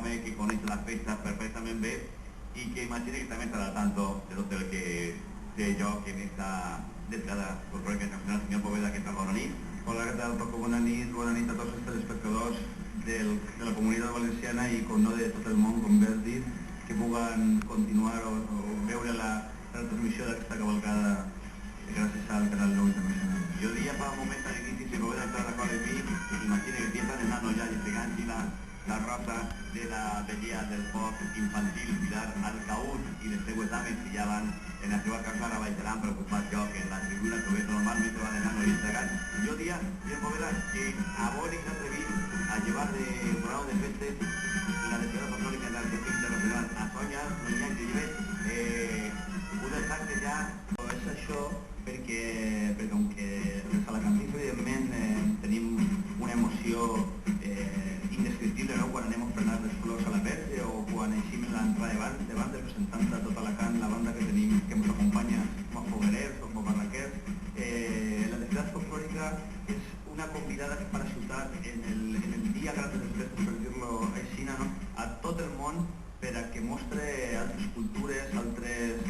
que conoce las festas perfectamente y que imagina que también estará al tanto de todo el que sé yo que en esta desgrada folclòrica nacional, senyor Poveda, que tal, bona nit. Hola, què tal, Paco? Bona nit a tots els telespectadors de la comunitat valenciana i, com no, de tot el món, com bé has dit, que puguen continuar o veure la transmissió d'aquesta cavalcada gràcies al Canal 9 Internacional. Yo diría para un momento al inicio, si me voy a entrar a de mí, imagine que empiezan enano ya y pegando la raza de la belleza del pop infantil Pilar Alcaúd y de este examen que ya van en la ciudad casara bailarán preocupados yo que en la tribuna que ves normalmente van enano y entregan. Yo diría, bien Poveda, que a vos se atreví a llevar de programa de festes la Declaración Católica en la Asociación Internacional a Sonia, Doña que lleve un dejarte ya. És això perquè aunque des de la Cantifa, evidentment, tenim una emoció indescriptible, no? Quan anem a ofrenar les flors a la Verge o quan eixim en l'entrada de banda representant de tot Alacant, la banda que tenim que ens acompanya com a foguerers o com a barraquers. La Desgrada Folclòrica és una convidada per a ciutat en el dia gran de les festes, per dir-lo així, no? A tot el món per a que mostre altres cultures, altres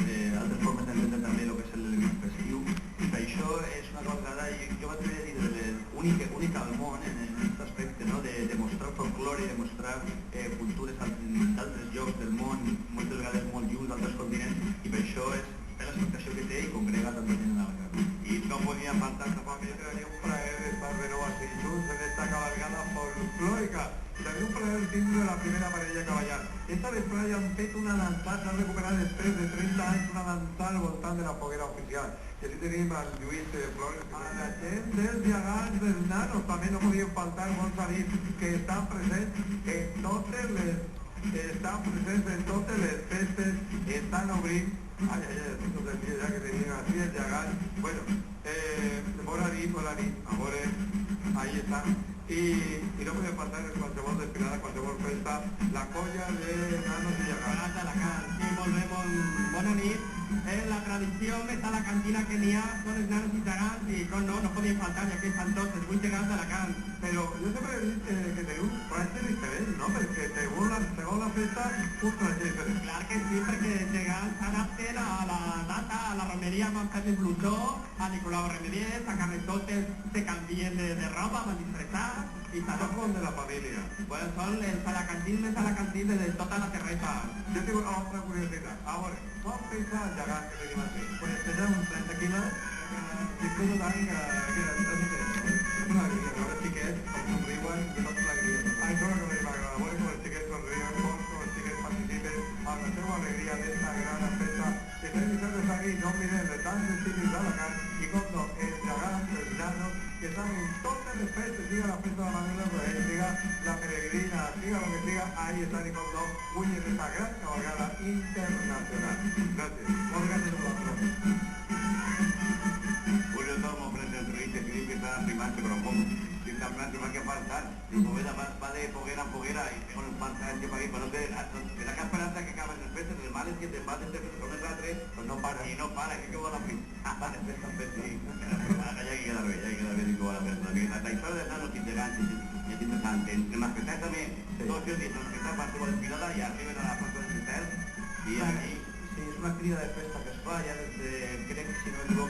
formes d'entendre també el que és l'element festiu. Per això és una cosa que jo m'atreviria a dir única al món en aquest aspecte, no? De mostrar folklore, de mostrar cultures d'altres llocs del món, moltes vegades molt lluny d'altres continents, i per això és l'expectació que té i congrega tanta gent en Alacant. Y no podía faltar tampoco, Sería un placer estar de nuevo así en esta cabalgada folclórica. Y también un placer el título de la primera parella caballar. Esta vez Playa han fet una danzada, s'ha recuperat després de 30 anys una danzada al voltant de la foguera oficial. I així tenim el Lluís Flores, a la gent dels gegants dels nanos, també no podien faltar, molts han dit que estan presents en totes les festes, estan obrint. Ai, estic sentit ja que tenien així els gegants. Bueno, bona nit, a veure, ahí està. I no podem faltar en qualsevol desfilada, qualsevol festa, la colla de nanos i gegants. D'Alacant, sí, molt bé, bona nit. La tradició més alacantina que n'hi ha són els nanos i gegants i com no podien faltar, ja que estan tots els 8 gegants d'Alacant. Però jo sempre he dit que teniu un traje diferent, no? Perquè segons la festa, un traje diferent. Clar que sí, perquè els gegants s'adapten a la data, a la romeria van fer el blusó, a Nicolau Remedies, a Carretotes se canvien de roba, van disfressar, i Són de la família. Bueno, són els alacantins més alacantins de tota la terreta. Jo tinc una altra curiositat. A veure, com pensa el gegant que tenim aquí? Pues tenen uns 30 quilos, disfruto tant que és una alegria, veure els xiquets com somriuen i tot l'alegria. Això és el que m'agrada, veure com els xiquets somriuen, com els xiquets participen amb la seva alegria d'esta gran festa. Que estem disfrutos aquí, no oblidem de tants estímuls d'Alacant i com no, els gegants, els nanos, que estan en totes les festes, siga la festa de Manuel Rey, siga la peregrina, siga lo que siga, ahí están y con dos puños de esta gran cabalgada internacional. Gracias. Moltes gràcies per la prova. Julio Tomo frente al entrevista que dice que está primante, pero ¿cómo? Si está primante va que faltar. Y Poveda va de foguera en foguera y con el falta que para aquí, para no tener la que esperanza que acaben el festes, el mal es que te vas entre con el tres, pues no para. Y no para, que va la prisa. Vale, festas, sí. Ya hay que quedar bien y que va la persona. La historia de nanos integrantes es interesante. En las festas también, todos los días, en las festas van como desfilada y arriba a la plaza del hotel y ahí. Sí, és una crida de festa que es fa ja des de, crec, si no m'equivoco,